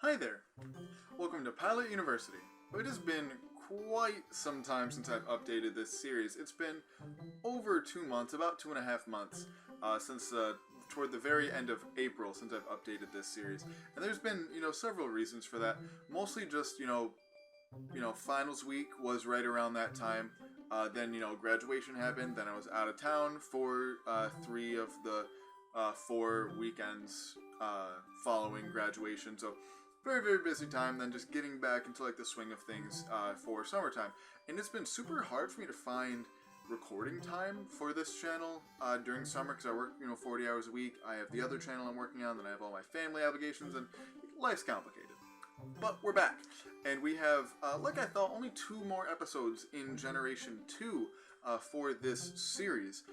Hi there! Welcome to Pallet University. It has been quite some time since I've updated this series. It's been over 2 months, about 2.5 months, since toward the very end of April since I've updated this series. And there's been, several reasons for that. Mostly just, finals week was right around that time. Then, graduation happened. Then I was out of town for 3 of the 4 weekends following graduation. So very, very busy time, then just getting back into like the swing of things for summertime. And it's been super hard for me to find recording time for this channel during summer because I work 40 hours a week. I have the other channel I'm working on, then I have all my family obligations, and life's complicated. But we're back, and we have, like I thought, only 2 more episodes in Generation 2 for this series.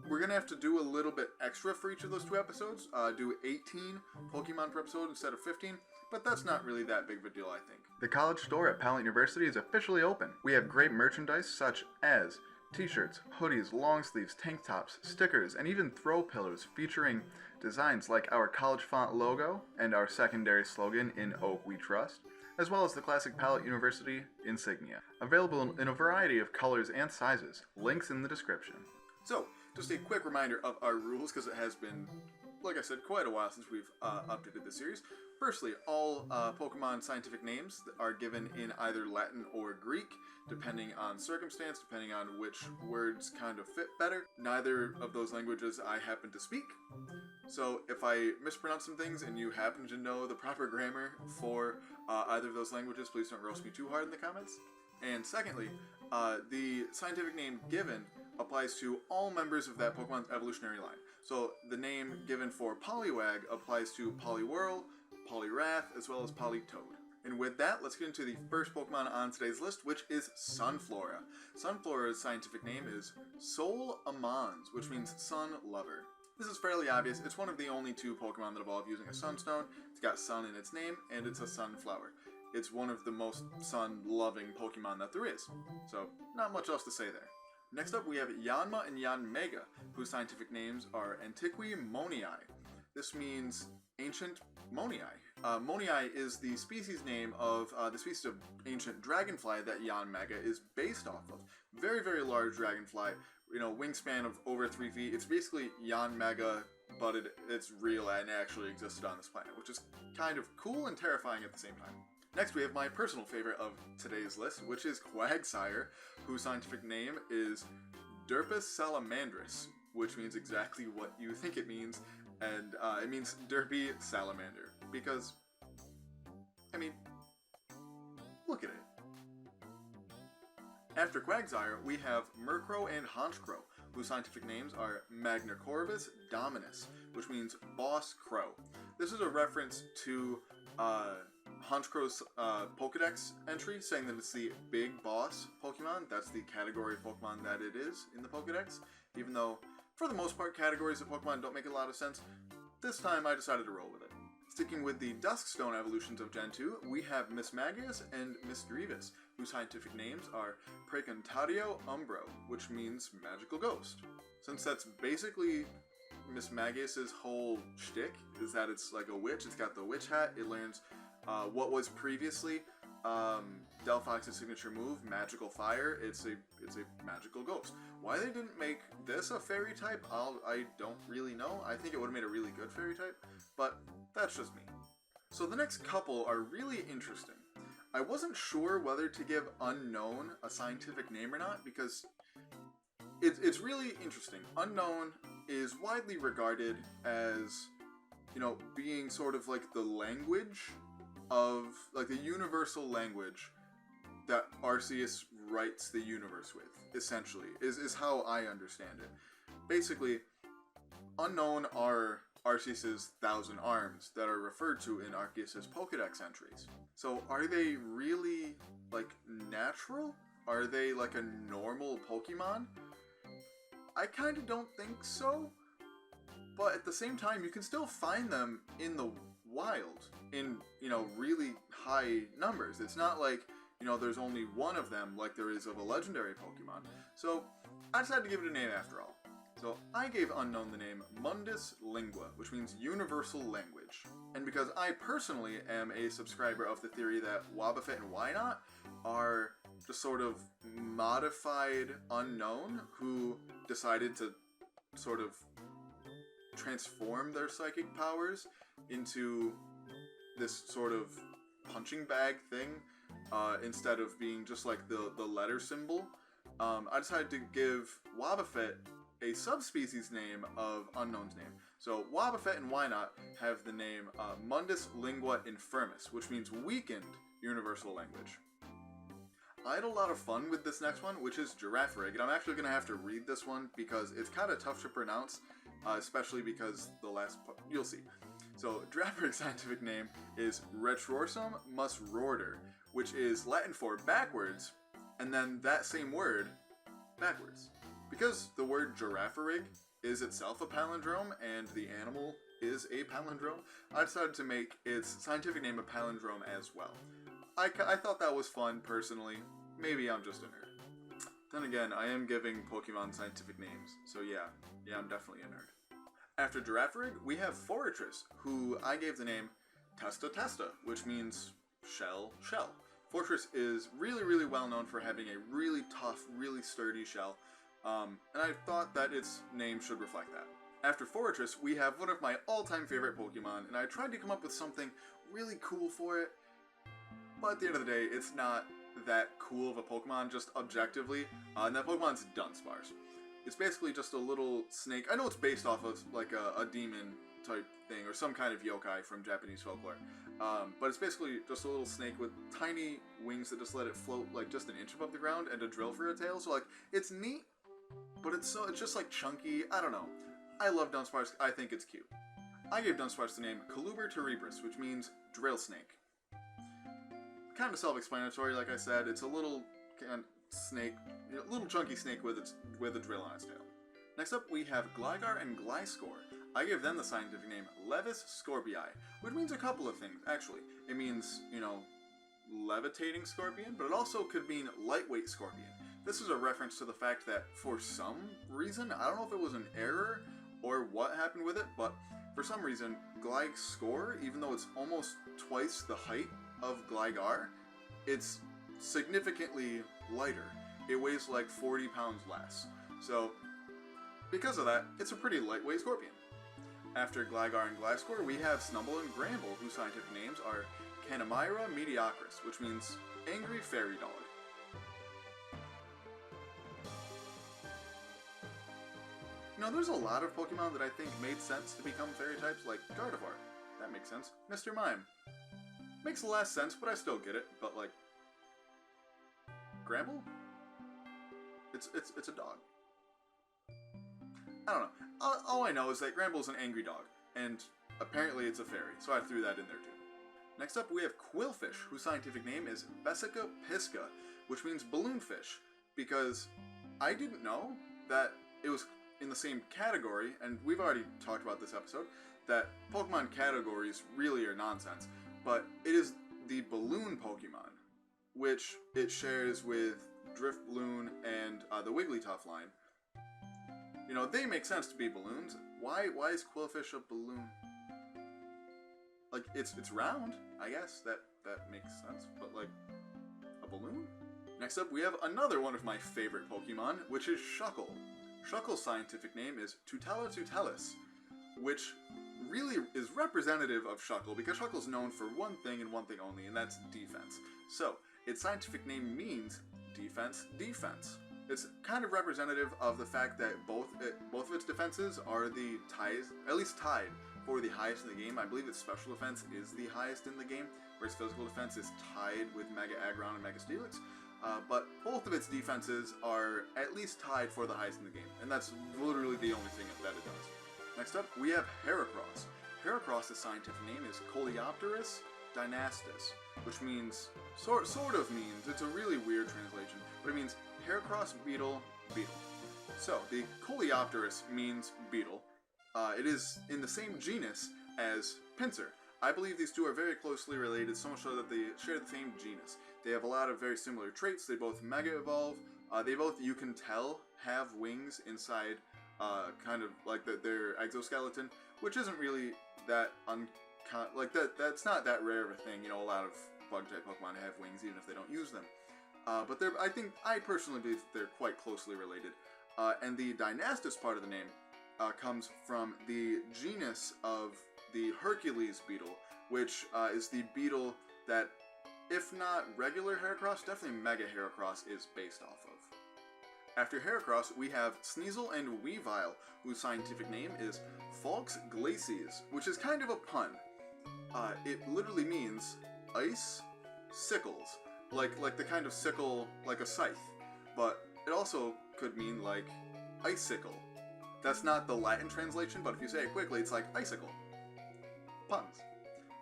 We're going to have to do a little bit extra for each of those 2 episodes, do 18 Pokemon per episode instead of 15, but that's not really that big of a deal, I think. The college store at Pallet University is officially open. We have great merchandise such as t-shirts, hoodies, long sleeves, tank tops, stickers, and even throw pillows featuring designs like our college font logo and our secondary slogan, "In Oak We Trust," as well as the classic Pallet University insignia. Available in a variety of colors and sizes. Links in the description. So, just a quick reminder of our rules, because it has been, like I said, quite a while since we've updated this series. Firstly, all Pokemon scientific names are given in either Latin or Greek, depending on circumstance, depending on which words kind of fit better. Neither of those languages I happen to speak, so if I mispronounce some things and you happen to know the proper grammar for either of those languages, please don't roast me too hard in the comments. And secondly, the scientific name given applies to all members of that Pokemon's evolutionary line. So the name given for Poliwag applies to Poliwhirl, Poliwrath, as well as Politoed. And with that, let's get into the first Pokemon on today's list, which is Sunflora. Sunflora's scientific name is Sol Amons, which means sun lover. This is fairly obvious. It's one of the only 2 Pokemon that evolve using a sunstone. It's got sun in its name, and it's a sunflower. It's one of the most sun-loving Pokemon that there is. So, not much else to say there. Next up, we have Yanma and Yanmega, whose scientific names are Antiqui Monii. This means ancient Monii. Monii is the species name of the species of ancient dragonfly that Yanmega is based off of. Very, very large dragonfly, wingspan of over 3 feet. It's basically Yanmega, but it's real and actually existed on this planet, which is kind of cool and terrifying at the same time. Next, we have my personal favorite of today's list, which is Quagsire, whose scientific name is Derpus salamandrus, which means exactly what you think it means, and it means derpy salamander, because, look at it. After Quagsire, we have Murkrow and Honchkrow, whose scientific names are Magnacorvus dominus, which means boss crow. This is a reference to Honchkrow's Pokedex entry, saying that it's the big boss Pokemon. That's the category of Pokemon that it is in the Pokedex, even though, for the most part, categories of Pokemon don't make a lot of sense. This time, I decided to roll with it. Sticking with the Duskstone evolutions of Gen 2, we have Mismagius and Misdreavus, whose scientific names are Praecantatio Umbro, which means magical ghost. Since that's basically Mismagius' whole shtick, is that it's like a witch, it's got the witch hat, it learns what was previously Delphox's signature move, Magical Fire. It's a magical ghost. Why they didn't make this a fairy type, I don't really know. I think it would have made a really good fairy type, but that's just me. So the next couple are really interesting. I wasn't sure whether to give Unknown a scientific name or not, because it's really interesting. Unknown is widely regarded as, being sort of like the language of, like, the universal language that Arceus writes the universe with, essentially, is how I understand it. Basically, Unknown are Arceus' 1,000 arms that are referred to in Arceus' Pokedex entries. So are they really, like, natural? Are they like a normal Pokemon? I kind of don't think so, but at the same time, you can still find them in the wild in, really high numbers. It's not like, there's only one of them like there is of a legendary Pokemon. So I decided to give it a name after all. So I gave Unknown the name Mundus Lingua, which means universal language. And because I personally am a subscriber of the theory that Wobbuffet and Wynot are just sort of modified Unknown who decided to sort of transform their psychic powers into this sort of punching bag thing instead of being just like the letter symbol, I decided to give Wobbuffet a subspecies name of Unknown's name. So Wobbuffet and Wynot have the name Mundus Lingua Infirmis, which means weakened universal language. I had a lot of fun with this next one, which is Girafarig, and I'm actually going to have to read this one because it's kind of tough to pronounce, especially because the last you'll see. So Girafarig's scientific name is Retrorsum musrorder, which is Latin for backwards, and then that same word backwards. Because the word Girafarig is itself a palindrome, and the animal is a palindrome, I decided to make its scientific name a palindrome as well. I thought that was fun, personally. Maybe I'm just a nerd. Then again, I am giving Pokemon scientific names, so yeah, I'm definitely a nerd. After Girafarig, we have Forretress, who I gave the name Testa Testa, which means shell. Forretress is really well known for having a really tough, really sturdy shell, and I thought that its name should reflect that. After Forretress, we have one of my all-time favorite Pokemon, and I tried to come up with something really cool for it, but at the end of the day, it's not that cool of a Pokemon, just objectively, and that Pokemon's Dunsparce. It's basically just a little snake. I know it's based off of like a demon type thing, or some kind of yokai from Japanese folklore, but it's basically just a little snake with tiny wings that just let it float like just an inch above the ground, and a drill for a tail, so like, it's neat, but it's just like chunky. I don't know. I love Dunsparce. I think it's cute. I gave Dunsparce the name Coluber Terebrus, which means drill snake. Kind of self-explanatory, like I said. It's a little snake, little chunky snake with a drill on its tail. Next up, we have Gligar and Gliscor. I gave them the scientific name Levis Scorpii, which means a couple of things, actually. It means, levitating scorpion, but it also could mean lightweight scorpion. This is a reference to the fact that, for some reason, I don't know if it was an error or what happened with it, but for some reason, Gliscor, even though it's almost twice the height of Gligar, it's significantly lighter. It weighs like 40 pounds less. So, because of that, it's a pretty lightweight scorpion. After Gligar and Gliscor, we have Snubbull and Gramble, whose scientific names are Canamira mediocris, which means angry fairy dog. There's a lot of Pokemon that I think made sense to become fairy types, like Gardevoir. That makes sense. Mr. Mime. Makes less sense, but I still get it. But like, Gramble? It's a dog. I don't know. All I know is that Gramble's an angry dog, and apparently it's a fairy, so I threw that in there too. Next up, we have Quillfish, whose scientific name is Vesica pisca, which means balloonfish, because I didn't know that it was in the same category, and we've already talked about this episode, that Pokemon categories really are nonsense, but it is the balloon Pokemon, which it shares with Drifloon and the Wigglytuff line. They make sense to be balloons. Why is Quillfish a balloon? Like, it's round, I guess, that makes sense, but like, a balloon? Next up, we have another one of my favorite Pokemon, which is Shuckle. Shuckle's scientific name is Tutela tutelis, which really is representative of Shuckle, because Shuckle's known for one thing and one thing only, and that's defense. So, its scientific name means defense. It's kind of representative of the fact that both of its defenses are at least tied for the highest in the game. I believe its special defense is the highest in the game, whereas physical defense is tied with Mega Aggron and Mega Steelix. But both of its defenses are at least tied for the highest in the game, and that's literally the only thing that it does. Next up, we have Heracross. Heracross's scientific name is Coleopterus dynastis, which means, sort of means, it's a really weird translation, but it means Heracross beetle. So, the Coleopterus means beetle. It is in the same genus as Pinsir. I believe these two are very closely related, so much so that they share the same genus. They have a lot of very similar traits. They both Mega Evolve. They both, you can tell, have wings inside kind of like their exoskeleton, which isn't really that that's not that rare of a thing. You know, a lot of bug-type Pokemon have wings even if they don't use them. But I personally believe they're quite closely related. And the Dynastis part of the name comes from the genus of the Hercules beetle, which is the beetle that, if not regular Heracross, definitely Mega Heracross is based off of. After Heracross, we have Sneasel and Weavile, whose scientific name is Falx glacies, which is kind of a pun. It literally means ice sickles, like the kind of sickle like a scythe, but it also could mean like icicle. That's not the Latin translation, but if you say it quickly, it's like icicle. Puns.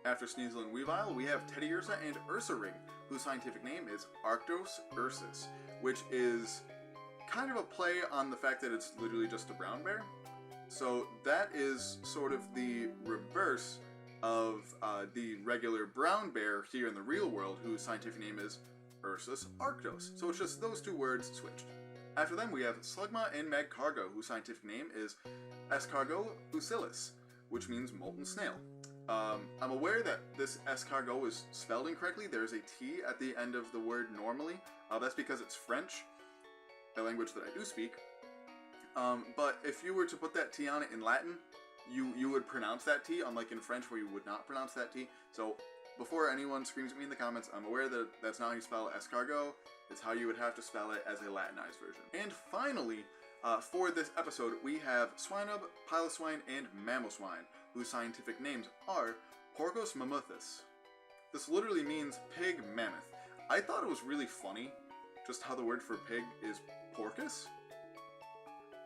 After Sneasel and Weavile, we have Teddiursa and Ursaring, whose scientific name is Arctos ursus, which is kind of a play on the fact that it's literally just a brown bear. So that is sort of the reverse of the regular brown bear here in the real world, whose scientific name is Ursus arctos. So it's just those two words switched. After them, we have Slugma and Magcargo, whose scientific name is Escargot usilis, which means molten snail. I'm aware that this escargot is spelled incorrectly. There's a T at the end of the word normally. That's because it's French, a language that I do speak. But if you were to put that T on it in Latin, you would pronounce that T, unlike in French where you would not pronounce that T. So before anyone screams at me in the comments, I'm aware that that's not how you spell escargot. It's how you would have to spell it as a Latinized version. And finally, for this episode, we have Swinub, Piloswine, and Mamoswine, whose scientific names are Porcos mammuthus. This literally means pig mammoth. I thought it was really funny, just how the word for pig is porcus.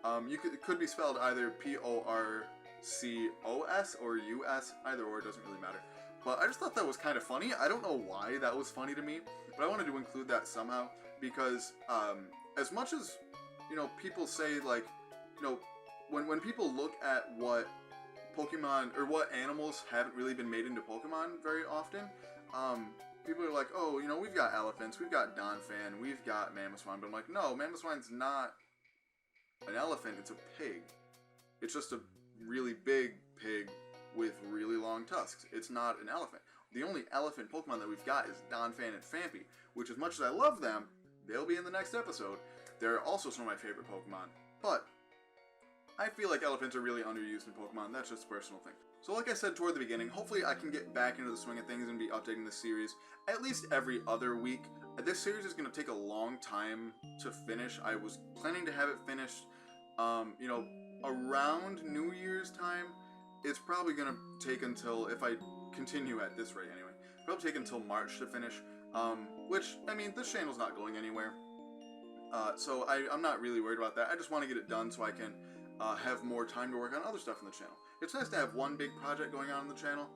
It could be spelled either Porcos or US, either or, it doesn't really matter. But I just thought that was kind of funny. I don't know why that was funny to me, but I wanted to include that somehow, because as much as, you know, people say, like, you know, when people look at what Pokemon, or what animals haven't really been made into Pokemon very often, people are like, oh, you know, we've got elephants, we've got Donphan, we've got Mamoswine, but I'm like, no, Mamoswine's not an elephant, it's a pig. It's just a really big pig with really long tusks. It's not an elephant. The only elephant Pokemon that we've got is Donphan and Phanpy, which, as much as I love them, they'll be in the next episode. They're also some of my favorite Pokemon, but I feel like elephants are really underused in Pokemon. That's just a personal thing. So like I said toward the beginning, hopefully I can get back into the swing of things and be updating this series at least every other week. This series is going to take a long time to finish. I was planning to have it finished, you know, around New Year's time. It's probably going to take until, if I continue at this rate anyway, probably take until March to finish, which, I mean, this channel's not going anywhere. So I'm not really worried about that. I just want to get it done so I can have more time to work on other stuff on the channel. It's nice to have one big project going on the channel,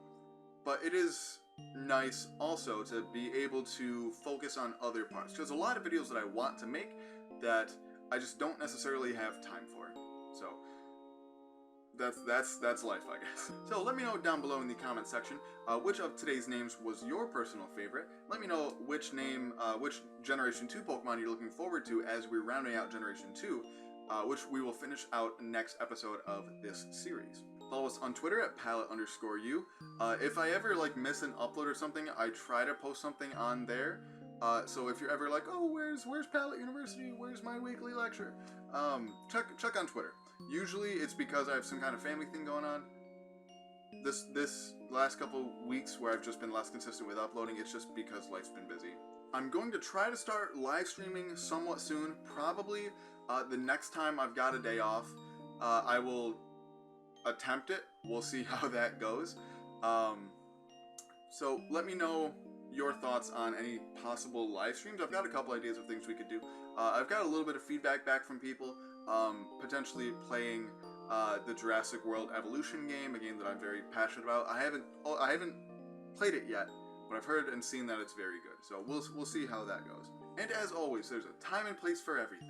but it is nice also to be able to focus on other parts. Because a lot of videos that I want to make that I just don't necessarily have time for. So that's life, I guess. So let me know down below in the comment section which of today's names was your personal favorite. Let me know which name, which Generation 2 Pokemon you're looking forward to as we're rounding out Generation 2, which we will finish out next episode of this series. Follow us on Twitter at Pallet_U. If I ever like miss an upload or something, I try to post something on there. So if you're ever like, oh, where's Pallet University? Where's my weekly lecture? Check on Twitter. Usually it's because I have some kind of family thing going on. This last couple weeks where I've just been less consistent with uploading, it's just because life's been busy. I'm going to try to start live streaming somewhat soon. Probably the next time I've got a day off, I will attempt it. We'll see how that goes. So let me know your thoughts on any possible live streams. I've got a couple ideas of things we could do. I've got a little bit of feedback back from people, potentially playing the Jurassic World Evolution game, a game that I'm very passionate about. I haven't played it yet, but I've heard and seen that it's very good. So we'll see how that goes. And as always, there's a time and place for everything.